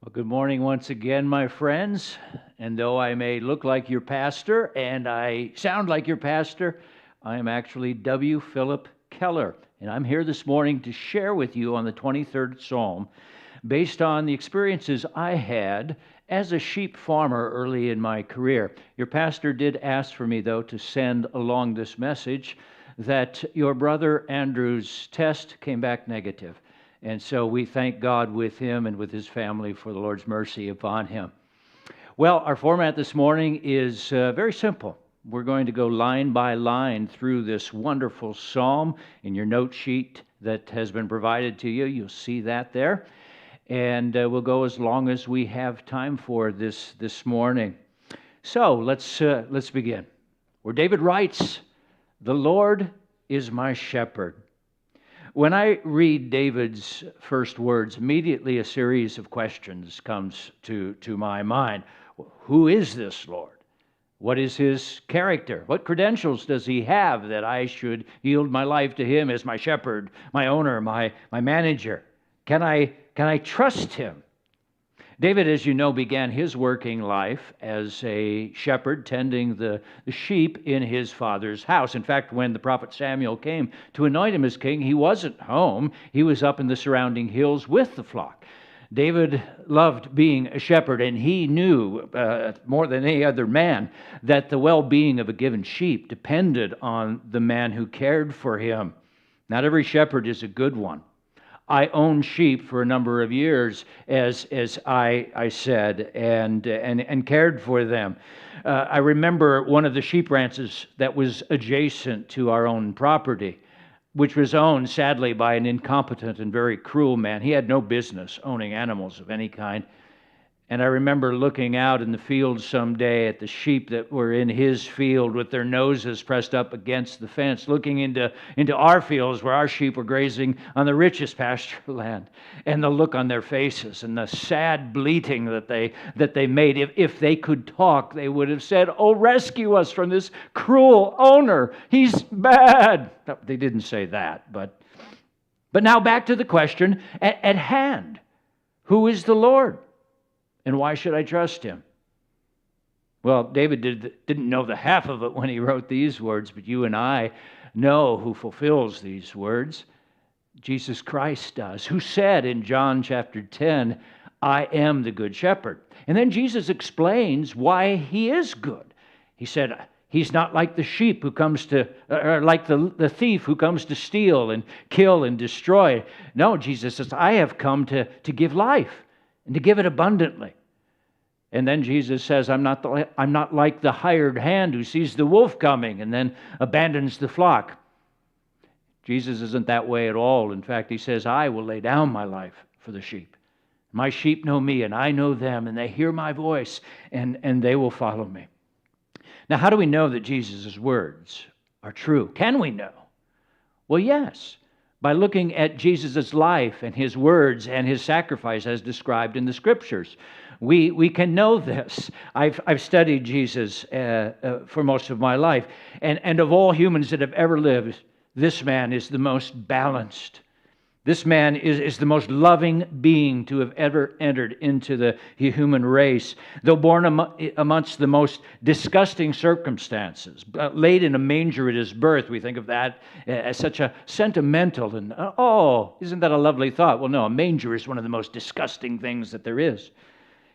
Well, good morning once again, my friends. And though I may look like your pastor and I sound like your pastor, I am actually W. Philip Keller. And I'm here this morning to share with you on the 23rd Psalm based on the experiences I had as a sheep farmer early in my career. Your pastor did ask for me, though, to send along this message that your brother Andrew's test came back negative. And so we thank God with him and with his family for the Lord's mercy upon him. Well, our format this morning is very simple. We're going to go line by line through this wonderful psalm in your note sheet that has been provided to you. You'll see that there. And we'll go as long as we have time for this morning. So let's begin. Where David writes, "The Lord is my shepherd." When I read David's first words, immediately a series of questions comes to my mind. Who is this Lord? What is his character? What credentials does he have that I should yield my life to him as my shepherd, my owner, my manager? Can I trust him? David, as you know, began his working life as a shepherd tending the sheep in his father's house. In fact, when the prophet Samuel came to anoint him as king, he wasn't home. He was up in the surrounding hills with the flock. David loved being a shepherd, and he knew more than any other man that the well-being of a given sheep depended on the man who cared for him. Not every shepherd is a good one. I owned sheep for a number of years, as I said, and cared for them. I remember one of the sheep ranches that was adjacent to our own property, which was owned, sadly, by an incompetent and very cruel man. He had no business owning animals of any kind. And I remember looking out in the field someday at the sheep that were in his field with their noses pressed up against the fence, looking into our fields where our sheep were grazing on the richest pasture land, and the look on their faces and the sad bleating that they made. If they could talk, they would have said, "Oh, rescue us from this cruel owner. He's bad." No, they didn't say that, but now back to the question at hand. Who is the Lord? And why should I trust him? Well, David didn't know the half of it when he wrote these words, but you and I know who fulfills these words. Jesus Christ does, who said in John chapter 10, "I am the good shepherd." And then Jesus explains why he is good. He said, he's not like the sheep who comes to, or like the thief who comes to steal and kill and destroy. No, Jesus says, I have come to give life and to give it abundantly. And then Jesus says, I'm not like the hired hand who sees the wolf coming and then abandons the flock. Jesus isn't that way at all. In fact, he says, I will lay down my life for the sheep. My sheep know me and I know them, and they hear my voice and they will follow me. Now, how do we know that Jesus' words are true? Can we know? Well, yes. By looking at Jesus' life and his words and his sacrifice as described in the Scriptures. We can know this. I've studied Jesus for most of my life, and of all humans that have ever lived, this man is the most balanced. This man is the most loving being to have ever entered into the human race. Though born amongst the most disgusting circumstances, laid in a manger at his birth, we think of that as such a sentimental and, oh, isn't that a lovely thought? Well, no, a manger is one of the most disgusting things that there is.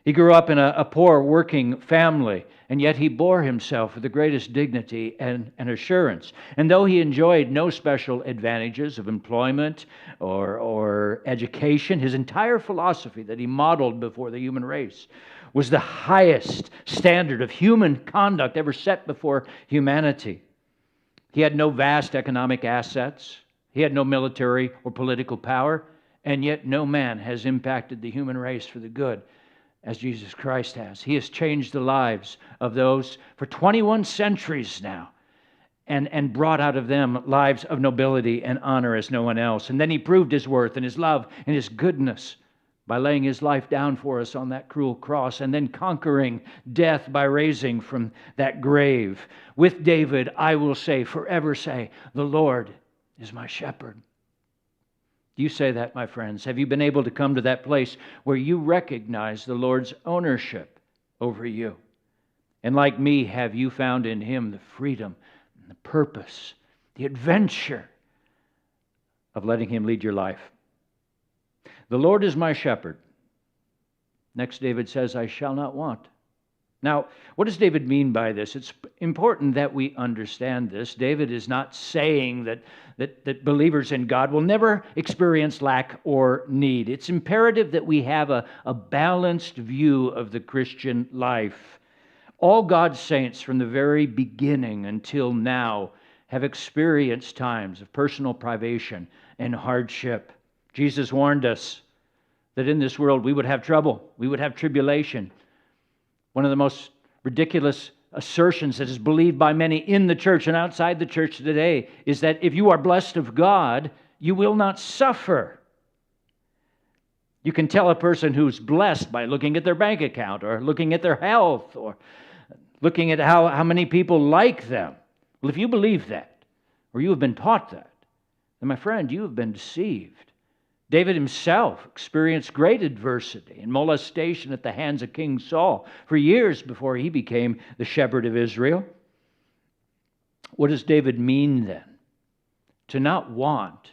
He grew up in a poor working family, and yet he bore himself with the greatest dignity and assurance. And though he enjoyed no special advantages of employment or education, his entire philosophy that he modeled before the human race was the highest standard of human conduct ever set before humanity. He had no vast economic assets. He had no military or political power, and yet no man has impacted the human race for the good as Jesus Christ has. He has changed the lives of those for 21 centuries now and brought out of them lives of nobility and honor as no one else. And then he proved his worth and his love and his goodness by laying his life down for us on that cruel cross and then conquering death by raising from that grave. With David, I will say, forever say, the Lord is my shepherd. Do you say that, my friends? Have you been able to come to that place where you recognize the Lord's ownership over you? And like me, have you found in Him the freedom and the purpose, the adventure of letting Him lead your life? The Lord is my shepherd. Next, David says, I shall not want. Now, what does David mean by this? It's important that we understand this. David is not saying that believers in God will never experience lack or need. It's imperative that we have a balanced view of the Christian life. All God's saints from the very beginning until now have experienced times of personal privation and hardship. Jesus warned us that in this world we would have trouble, we would have tribulation. One of the most ridiculous assertions that is believed by many in the church and outside the church today is that if you are blessed of God, you will not suffer. You can tell a person who's blessed by looking at their bank account or looking at their health or looking at how many people like them. Well, if you believe that, or you have been taught that, then my friend, you have been deceived. David himself experienced great adversity and molestation at the hands of King Saul for years before he became the shepherd of Israel. What does David mean then? To not want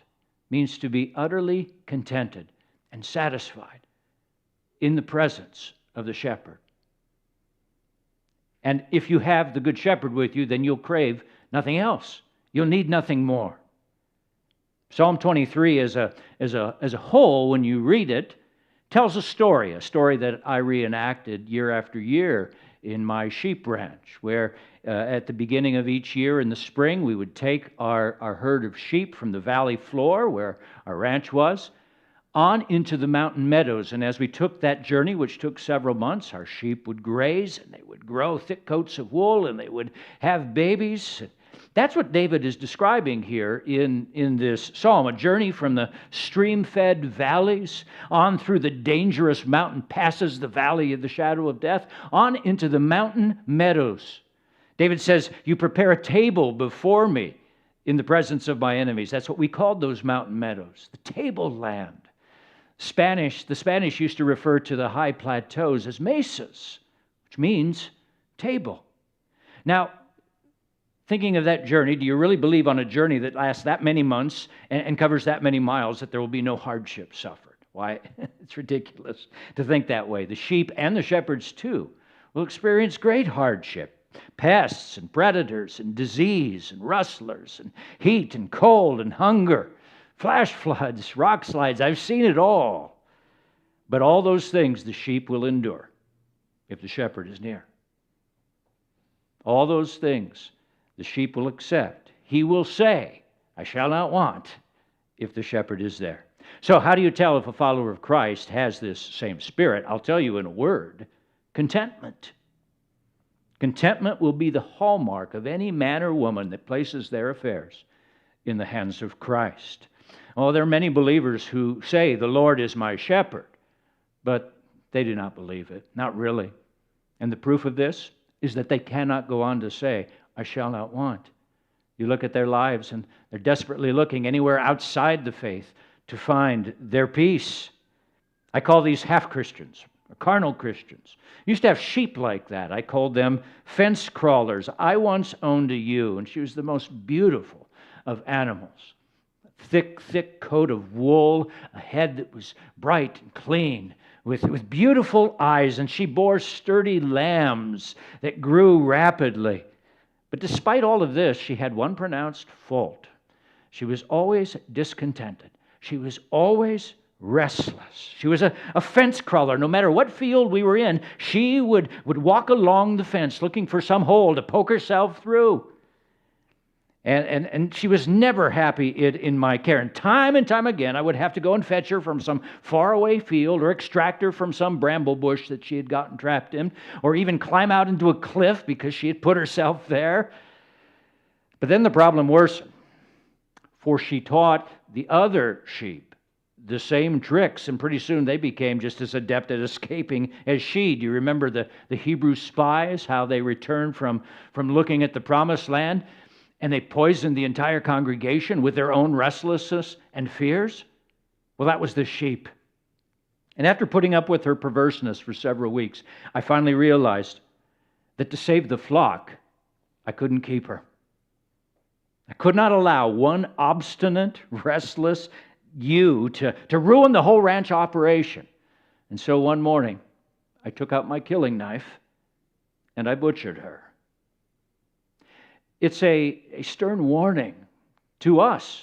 means to be utterly contented and satisfied in the presence of the shepherd. And if you have the good shepherd with you, then you'll crave nothing else. You'll need nothing more. Psalm 23 as a whole, when you read it, tells a story that I reenacted year after year in my sheep ranch, where at the beginning of each year in the spring, we would take our herd of sheep from the valley floor, where our ranch was, on into the mountain meadows. And as we took that journey, which took several months, our sheep would graze, and they would grow thick coats of wool, and they would have babies. That's what David is describing here in this psalm, a journey from the stream-fed valleys on through the dangerous mountain passes, the valley of the shadow of death, on into the mountain meadows. David says, you prepare a table before me in the presence of my enemies. That's what we called those mountain meadows, the tableland. The Spanish used to refer to the high plateaus as mesas, which means table. Now, thinking of that journey, do you really believe on a journey that lasts that many months and covers that many miles that there will be no hardship suffered? Why, it's ridiculous to think that way. The sheep and the shepherds too will experience great hardship. Pests and predators and disease and rustlers and heat and cold and hunger, flash floods, rock slides. I've seen it all. But all those things the sheep will endure if the shepherd is near. All those things the sheep will accept. He will say, I shall not want, if the shepherd is there. So how do you tell if a follower of Christ has this same spirit? I'll tell you in a word, contentment. Contentment will be the hallmark of any man or woman that places their affairs in the hands of Christ. Oh, there are many believers who say, the Lord is my shepherd, but they do not believe it, not really. And the proof of this is that they cannot go on to say, I shall not want. You look at their lives and they're desperately looking anywhere outside the faith to find their peace. I call these half-Christians, or carnal Christians. I used to have sheep like that. I called them fence crawlers. I once owned a ewe, and she was the most beautiful of animals. A thick coat of wool, a head that was bright and clean, with beautiful eyes, and she bore sturdy lambs that grew rapidly. But despite all of this, she had one pronounced fault. She was always discontented. She was always restless. She was a fence crawler. No matter what field we were in, she would walk along the fence looking for some hole to poke herself through. And she was never happy in my care. And time again, I would have to go and fetch her from some faraway field or extract her from some bramble bush that she had gotten trapped in, or even climb out into a cliff because she had put herself there. But then the problem worsened, for she taught the other sheep the same tricks, and pretty soon they became just as adept at escaping as she. Do you remember the Hebrew spies, how they returned from looking at the promised land? And they poisoned the entire congregation with their own restlessness and fears? Well, that was the sheep. And after putting up with her perverseness for several weeks, I finally realized that to save the flock, I couldn't keep her. I could not allow one obstinate, restless ewe to ruin the whole ranch operation. And so one morning, I took out my killing knife and I butchered her. It's a stern warning to us,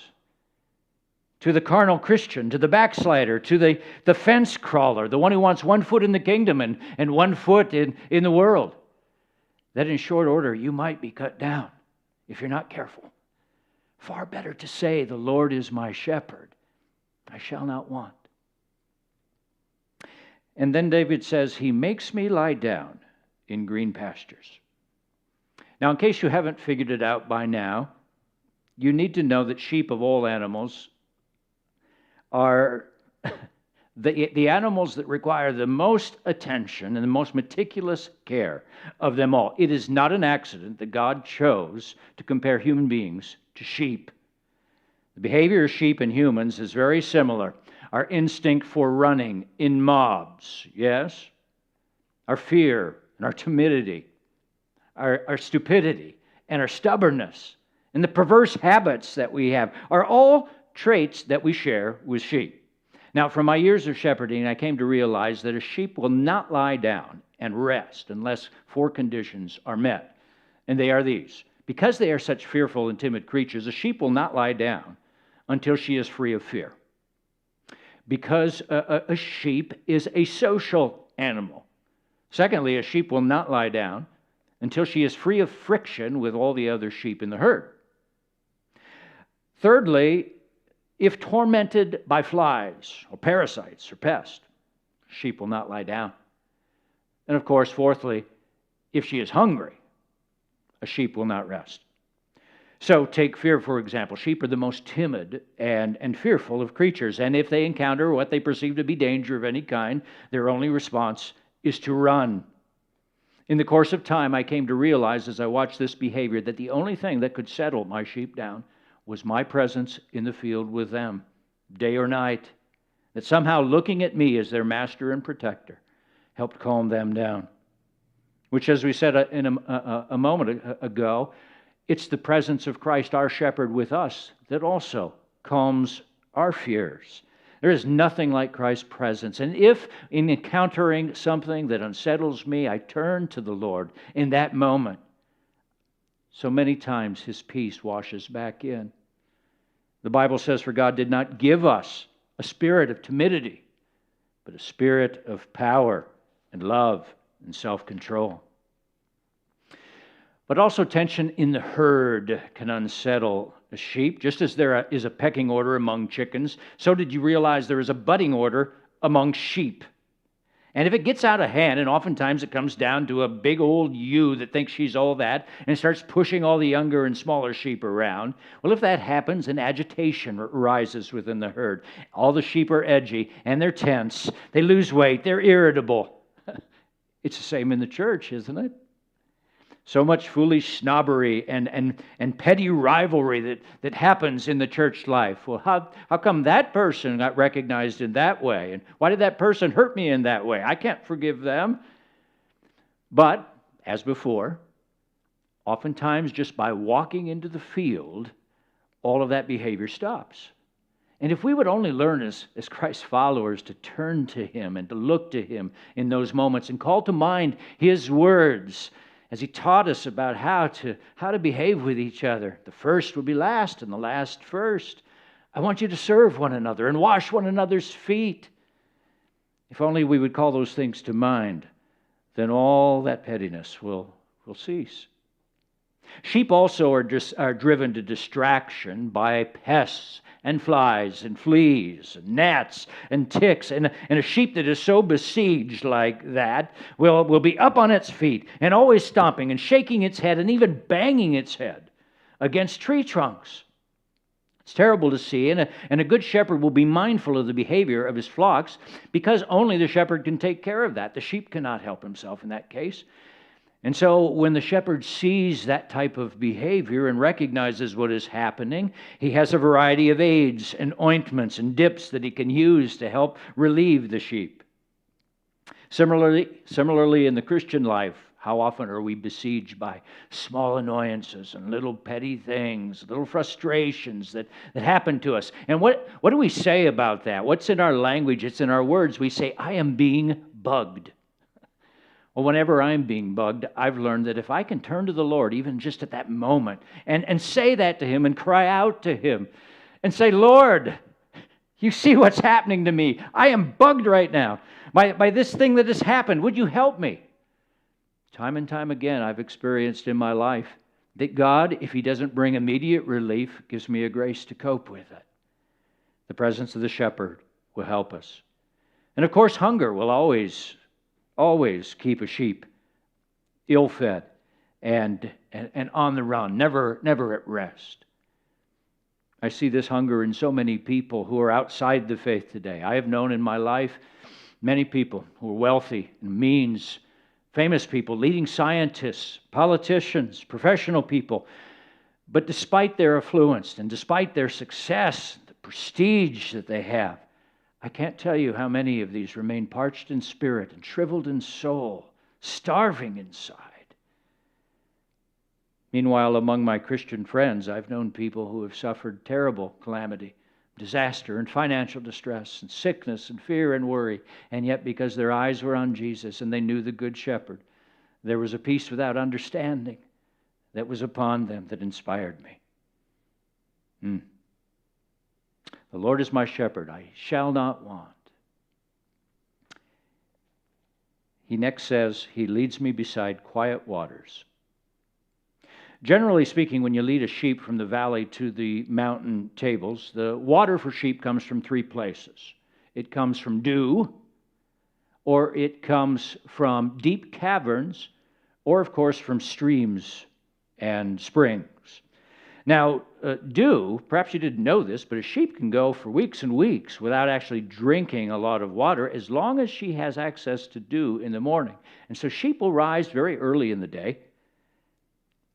to the carnal Christian, to the backslider, to the fence crawler, the one who wants 1 foot in the kingdom and 1 foot in the world, that in short order you might be cut down if you're not careful. Far better to say, the Lord is my shepherd, I shall not want. And then David says, He makes me lie down in green pastures. Now, in case you haven't figured it out by now, you need to know that sheep of all animals are the animals that require the most attention and the most meticulous care of them all. It is not an accident that God chose to compare human beings to sheep. The behavior of sheep and humans is very similar. Our instinct for running in mobs, yes? Our fear and our timidity, our stupidity and our stubbornness, and the perverse habits that we have are all traits that we share with sheep. Now, from my years of shepherding, I came to realize that a sheep will not lie down and rest unless 4 conditions are met. And they are these. Because they are such fearful and timid creatures, a sheep will not lie down until she is free of fear. Because a sheep is a social animal. Secondly, a sheep will not lie down until she is free of friction with all the other sheep in the herd. Thirdly, if tormented by flies or parasites or pests, sheep will not lie down. And of course, fourthly, if she is hungry, a sheep will not rest. So take fear, for example. Sheep are the most timid and fearful of creatures. And if they encounter what they perceive to be danger of any kind, their only response is to run. In the course of time, I came to realize as I watched this behavior that the only thing that could settle my sheep down was my presence in the field with them, day or night, that somehow looking at me as their master and protector helped calm them down. Which, as we said in a moment ago, it's the presence of Christ, our shepherd, with us that also calms our fears. There is nothing like Christ's presence. And if in encountering something that unsettles me, I turn to the Lord in that moment, so many times His peace washes back in. The Bible says, for God did not give us a spirit of timidity, but a spirit of power and love and self-control. But also tension in the herd can unsettle a sheep. Just as there is a pecking order among chickens, so did you realize there is a budding order among sheep? And if it gets out of hand, and oftentimes it comes down to a big old ewe that thinks she's all that and starts pushing all the younger and smaller sheep around, well, if that happens, an agitation rises within the herd. All the sheep are edgy and they're tense. They lose weight. They're irritable. It's the same in the church, isn't it? So much foolish snobbery and petty rivalry that happens in the church life. Well, how come that person got recognized in that way? And why did that person hurt me in that way? I can't forgive them. But, as before, oftentimes just by walking into the field, all of that behavior stops. And if we would only learn as Christ's followers to turn to Him and to look to Him in those moments and call to mind His words, as He taught us about how to behave with each other. The first will be last and the last first. I want you to serve one another and wash one another's feet. If only we would call those things to mind, then all that pettiness will cease. Sheep also are driven to distraction by pests and flies and fleas and gnats and ticks. And a sheep that is so besieged like that will be up on its feet and always stomping and shaking its head and even banging its head against tree trunks. It's terrible to see, and a good shepherd will be mindful of the behavior of his flocks because only the shepherd can take care of that. The sheep cannot help himself in that case. And so when the shepherd sees that type of behavior and recognizes what is happening, he has a variety of aids and ointments and dips that he can use to help relieve the sheep. Similarly, in the Christian life, how often are we besieged by small annoyances and little petty things, little frustrations that happen to us? And what do we say about that? What's in our language? It's in our words. We say, I am being bugged. Well, whenever I'm being bugged, I've learned that if I can turn to the Lord, even just at that moment, and say that to Him and cry out to Him and say, Lord, you see what's happening to me. I am bugged right now by this thing that has happened. Would you help me? Time and time again, I've experienced in my life that God, if He doesn't bring immediate relief, gives me a grace to cope with it. The presence of the shepherd will help us. And of course, hunger will always keep a sheep ill-fed and on the run, never at rest. I see this hunger in so many people who are outside the faith today. I have known in my life many people who are wealthy and means, famous people, leading scientists, politicians, professional people. But despite their affluence and despite their success, the prestige that they have, I can't tell you how many of these remain parched in spirit and shriveled in soul, starving inside. Meanwhile, among my Christian friends, I've known people who have suffered terrible calamity, disaster and financial distress and sickness and fear and worry, and yet because their eyes were on Jesus and they knew the Good Shepherd, there was a peace without understanding that was upon them that inspired me. The Lord is my shepherd, I shall not want. He next says, He leads me beside quiet waters. Generally speaking, when you lead a sheep from the valley to the mountain tables, the water for sheep comes from three places. It comes from dew, or it comes from deep caverns, or of course from streams and springs. Now, dew, perhaps you didn't know this, but a sheep can go for weeks and weeks without actually drinking a lot of water as long as she has access to dew in the morning. And so sheep will rise very early in the day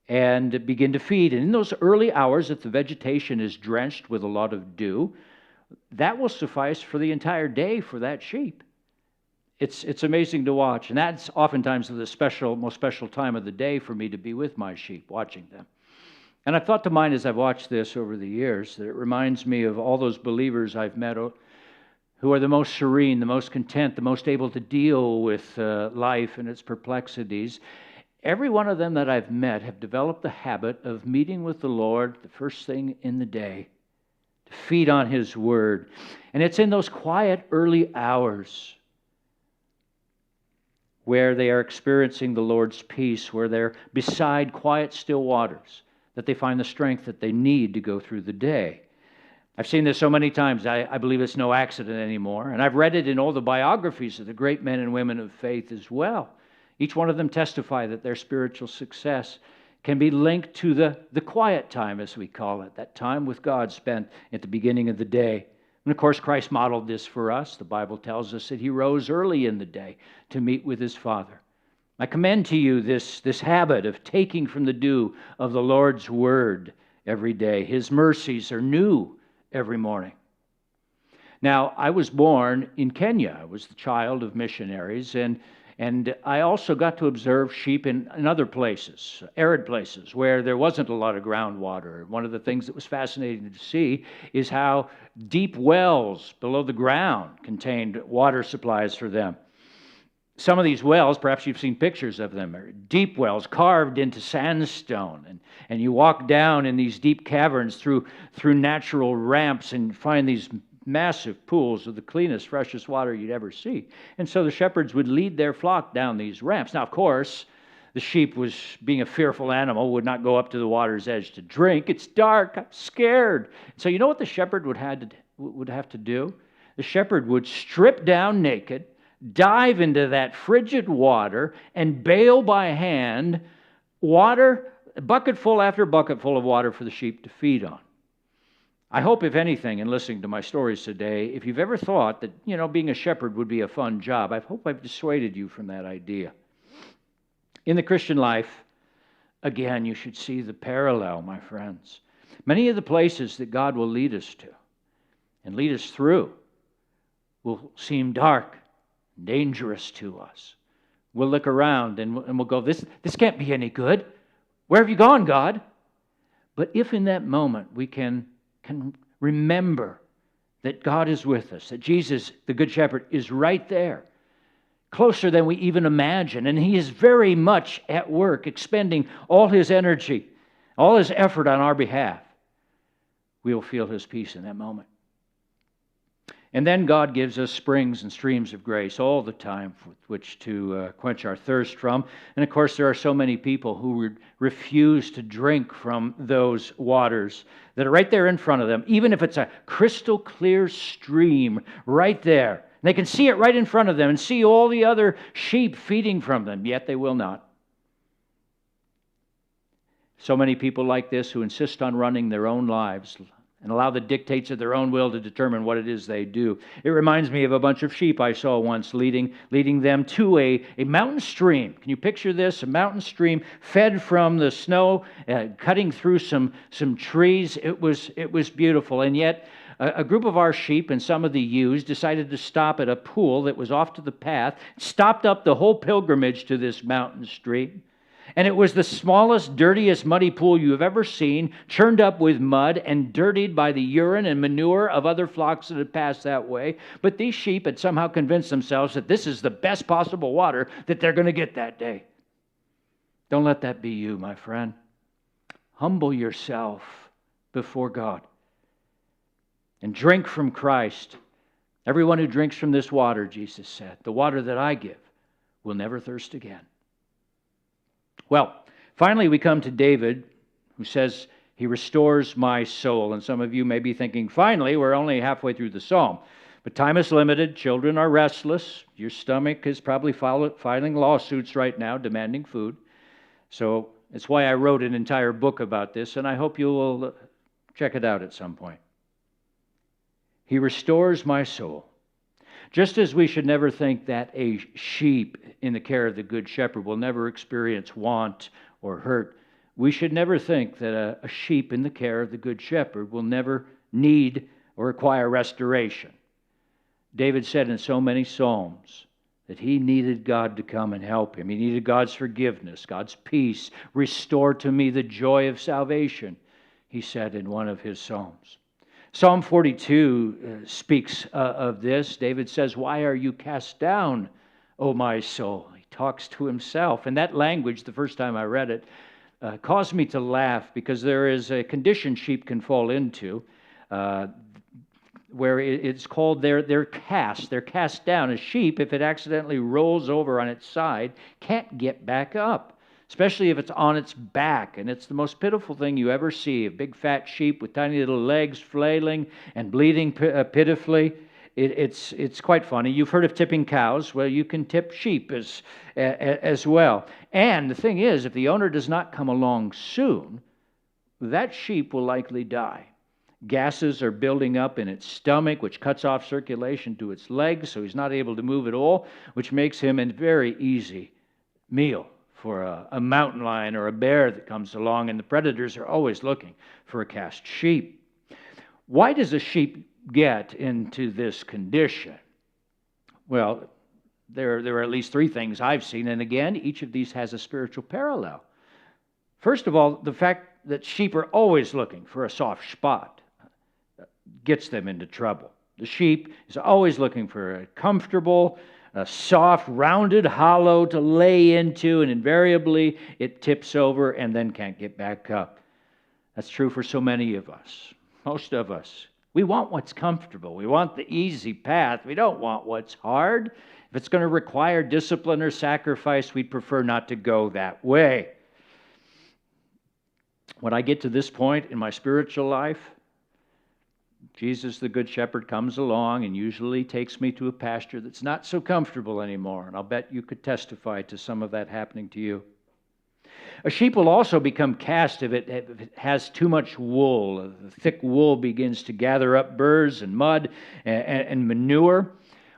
and begin to feed. And in those early hours, if the vegetation is drenched with a lot of dew, that will suffice for the entire day for that sheep. It's amazing to watch. And that's oftentimes the most special time of the day for me to be with my sheep, watching them. And I've thought to mind as I've watched this over the years that it reminds me of all those believers I've met who are the most serene, the most content, the most able to deal with life and its perplexities. Every one of them that I've met have developed the habit of meeting with the Lord the first thing in the day, to feed on His Word. And it's in those quiet early hours where they are experiencing the Lord's peace, where they're beside quiet, still waters, that they find the strength that they need to go through the day. I've seen this so many times, I believe it's no accident anymore. And I've read it in all the biographies of the great men and women of faith as well. Each one of them testify that their spiritual success can be linked to the quiet time, as we call it, that time with God spent at the beginning of the day. And of course, Christ modeled this for us. The Bible tells us that He rose early in the day to meet with His Father. I commend to you this habit of taking from the dew of the Lord's Word every day. His mercies are new every morning. Now, I was born in Kenya. I was the child of missionaries, and I also got to observe sheep in other places, arid places, where there wasn't a lot of groundwater. One of the things that was fascinating to see is how deep wells below the ground contained water supplies for them. Some of these wells, perhaps you've seen pictures of them, are deep wells carved into sandstone. And you walk down in these deep caverns through natural ramps and find these massive pools of the cleanest, freshest water you'd ever see. And so the shepherds would lead their flock down these ramps. Now, of course, the sheep, was being a fearful animal, would not go up to the water's edge to drink. It's dark. I'm scared. So you know what the shepherd would have to do? The shepherd would strip down naked, dive into that frigid water, and bail by hand water, bucketful after bucketful of water for the sheep to feed on. I hope, if anything, in listening to my stories today, if you've ever thought that, being a shepherd would be a fun job, I hope I've dissuaded you from that idea. In the Christian life, again, you should see the parallel, my friends. Many of the places that God will lead us to and lead us through will seem dark, dangerous to us. We'll look around and we'll go, this can't be any good. Where have you gone, God? But if in that moment we can remember that God is with us, that Jesus, the Good Shepherd, is right there, closer than we even imagine, and He is very much at work, expending all His energy, all His effort on our behalf, we will feel His peace in that moment. And then God gives us springs and streams of grace all the time with which to quench our thirst from. And of course, there are so many people who refuse to drink from those waters that are right there in front of them, even if it's a crystal clear stream right there. They can see it right in front of them and see all the other sheep feeding from them, yet they will not. So many people like this who insist on running their own lives and allow the dictates of their own will to determine what it is they do. It reminds me of a bunch of sheep I saw once leading them to a mountain stream. Can you picture this? A mountain stream fed from the snow, cutting through some trees. It was beautiful, and yet a group of our sheep and some of the ewes decided to stop at a pool that was off to the path, stopped up the whole pilgrimage to this mountain stream. And it was the smallest, dirtiest, muddy pool you have ever seen, churned up with mud and dirtied by the urine and manure of other flocks that had passed that way. But these sheep had somehow convinced themselves that this is the best possible water that they're going to get that day. Don't let that be you, my friend. Humble yourself before God and drink from Christ. Everyone who drinks from this water, Jesus said, the water that I give, will never thirst again. Well, finally we come to David, who says, He restores my soul. And some of you may be thinking, finally, we're only halfway through the psalm. But time is limited. Children are restless. Your stomach is probably filing lawsuits right now, demanding food. So it's why I wrote an entire book about this, and I hope you will check it out at some point. He restores my soul. Just as we should never think that a sheep in the care of the Good Shepherd will never experience want or hurt, we should never think that a sheep in the care of the Good Shepherd will never need or require restoration. David said in so many Psalms that he needed God to come and help him. He needed God's forgiveness, God's peace. Restore to me the joy of salvation, he said in one of his Psalms. Psalm 42 speaks of this. David says, "Why are you cast down, O my soul?" He talks to himself. And that language, the first time I read it, caused me to laugh, because there is a condition sheep can fall into where it's called they're cast down. A sheep, if it accidentally rolls over on its side, can't get back up, especially if it's on its back. And it's the most pitiful thing you ever see, a big fat sheep with tiny little legs flailing and bleeding pitifully. It's quite funny. You've heard of tipping cows. Well, you can tip sheep as well. And the thing is, if the owner does not come along soon, that sheep will likely die. Gases are building up in its stomach, which cuts off circulation to its legs, so he's not able to move at all, which makes him a very easy meal for a mountain lion or a bear that comes along, and the predators are always looking for a cast sheep. Why does a sheep get into this condition? Well, there are at least three things I've seen, and again, each of these has a spiritual parallel. First of all, the fact that sheep are always looking for a soft spot gets them into trouble. The sheep is always looking for a comfortable, a soft, rounded hollow to lay into, and invariably it tips over and then can't get back up. That's true for so many of us, most of us. We want what's comfortable. We want the easy path. We don't want what's hard. If it's going to require discipline or sacrifice, we'd prefer not to go that way. When I get to this point in my spiritual life, Jesus, the Good Shepherd, comes along and usually takes me to a pasture that's not so comfortable anymore. And I'll bet you could testify to some of that happening to you. A sheep will also become cast if it has too much wool. The thick wool begins to gather up burrs and mud and manure.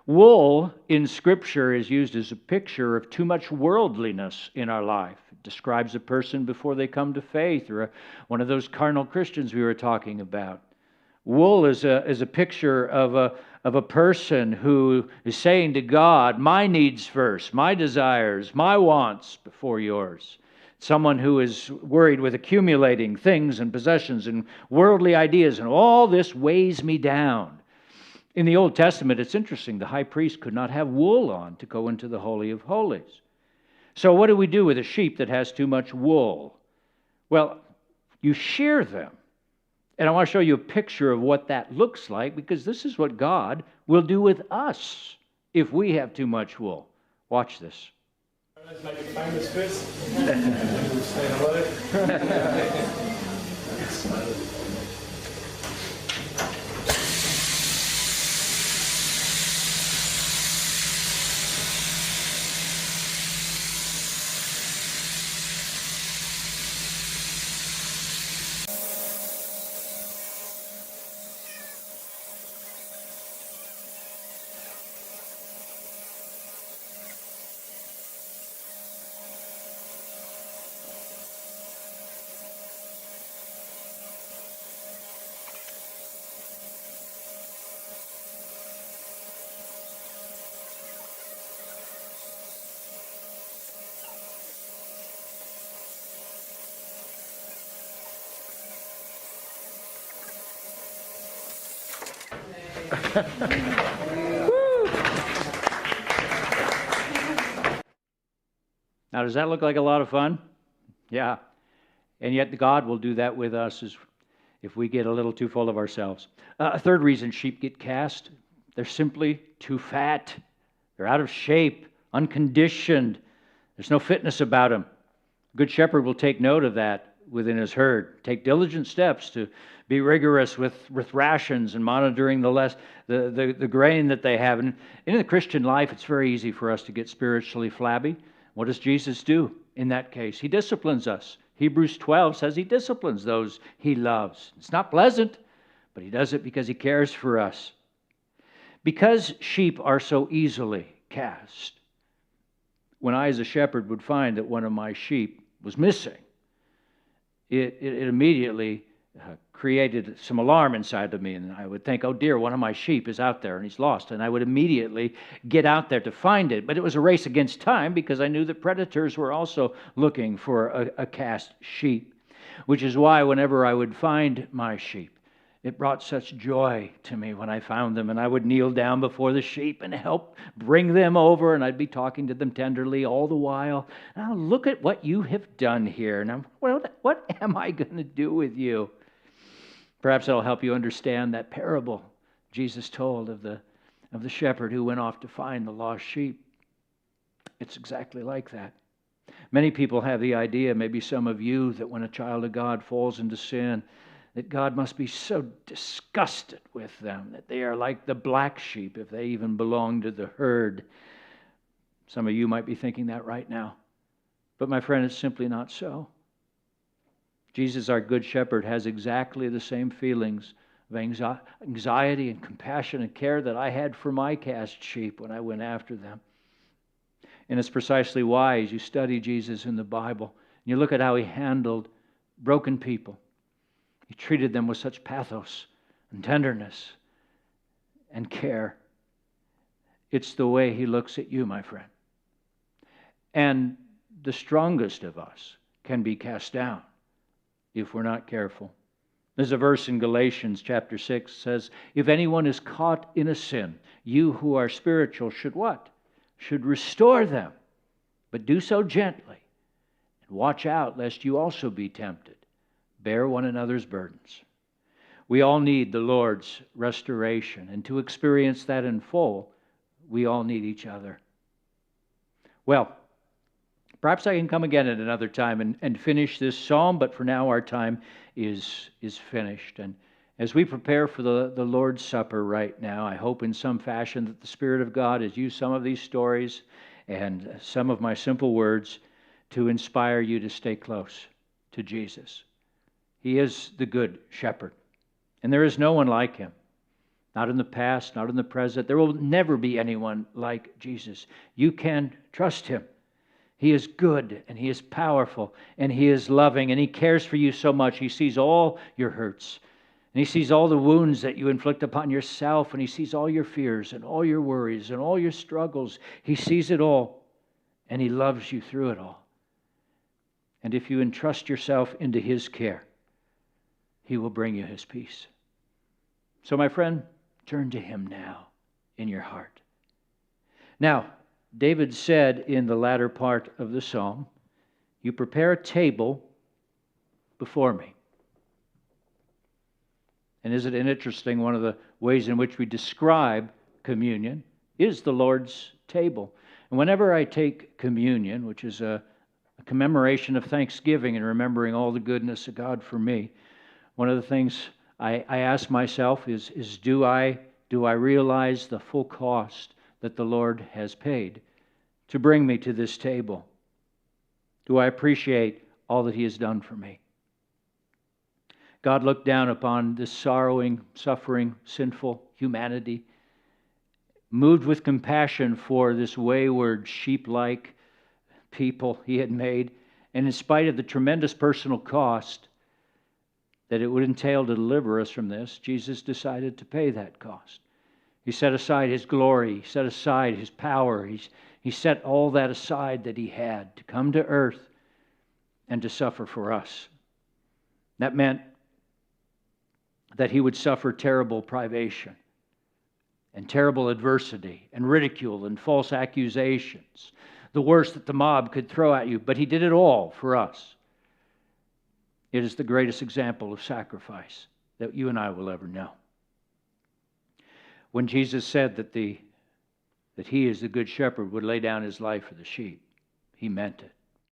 Wool in Scripture is used as a picture of too much worldliness in our life. It describes a person before they come to faith, or one of those carnal Christians we were talking about. Wool is a picture of a person who is saying to God, my needs first, my desires, my wants before yours. Someone who is worried with accumulating things and possessions and worldly ideas, and all this weighs me down. In the Old Testament, it's interesting, the high priest could not have wool on to go into the Holy of Holies. So what do we do with a sheep that has too much wool? Well, you shear them. And I want to show you a picture of what that looks like, because this is what God will do with us if we have too much wool. Watch this. Let's make a famous quiz. Stay alive. Now, does that look like a lot of fun? Yeah. And yet God will do that with us if we get a little too full of ourselves. A third reason sheep get cast, they're simply too fat. They're out of shape, unconditioned. There's no fitness about them. A good shepherd will take note of that within his herd, take diligent steps to be rigorous with rations and monitoring the grain that they have. And in the Christian life, it's very easy for us to get spiritually flabby. What does Jesus do in that case? He disciplines us. Hebrews 12 says he disciplines those he loves. It's not pleasant, but he does it because he cares for us. Because sheep are so easily cast, when I as a shepherd would find that one of my sheep was missing, it immediately created some alarm inside of me, and I would think, oh dear, one of my sheep is out there and he's lost, and I would immediately get out there to find it. But it was a race against time, because I knew that predators were also looking for a cast sheep, which is why whenever I would find my sheep, it brought such joy to me when I found them, and I would kneel down before the sheep and help bring them over, and I'd be talking to them tenderly all the while. Now look at what you have done here. Now what am I going to do with you? Perhaps that'll help you understand that parable Jesus told of the shepherd who went off to find the lost sheep. It's exactly like that. Many people have the idea, maybe some of you, that when a child of God falls into sin, that God must be so disgusted with them, that they are like the black sheep if they even belong to the herd. Some of you might be thinking that right now. But my friend, it's simply not so. Jesus, our good shepherd, has exactly the same feelings of anxiety and compassion and care that I had for my cast sheep when I went after them. And it's precisely why, as you study Jesus in the Bible, and you look at how he handled broken people, he treated them with such pathos and tenderness and care. It's the way he looks at you, my friend. And the strongest of us can be cast down if we're not careful. There's a verse in Galatians chapter 6 says, if anyone is caught in a sin, you who are spiritual should what? Should restore them, but do so gently. And watch out lest you also be tempted. Bear one another's burdens. We all need the Lord's restoration, and to experience that in full, we all need each other. Well, perhaps I can come again at another time and finish this psalm, but for now our time is finished. And as we prepare for the Lord's Supper right now, I hope in some fashion that the Spirit of God has used some of these stories and some of my simple words to inspire you to stay close to Jesus. He is the good shepherd, and there is no one like him. Not in the past, not in the present. There will never be anyone like Jesus. You can trust Him. He is good, and He is powerful, and He is loving, and He cares for you so much. He sees all your hurts, and He sees all the wounds that you inflict upon yourself, and He sees all your fears, and all your worries, and all your struggles. He sees it all, and He loves you through it all. And if you entrust yourself into His care, He will bring you His peace. So, my friend, turn to Him now in your heart. Now, David said in the latter part of the psalm, "You prepare a table before me." And isn't it interesting, one of the ways in which we describe communion is the Lord's table. And whenever I take communion, which is a commemoration of thanksgiving and remembering all the goodness of God for me, one of the things I ask myself is do I realize the full cost that the Lord has paid to bring me to this table? Do I appreciate all that He has done for me? God looked down upon this sorrowing, suffering, sinful humanity, moved with compassion for this wayward, sheep-like people He had made, and in spite of the tremendous personal cost that it would entail to deliver us from this, Jesus decided to pay that cost. He set aside His glory, He set aside His power, He set all that aside that He had to come to earth and to suffer for us. That meant that He would suffer terrible privation and terrible adversity and ridicule and false accusations, the worst that the mob could throw at you, but He did it all for us. It is the greatest example of sacrifice that you and I will ever know. When Jesus said that He is the good shepherd, would lay down His life for the sheep, He meant it.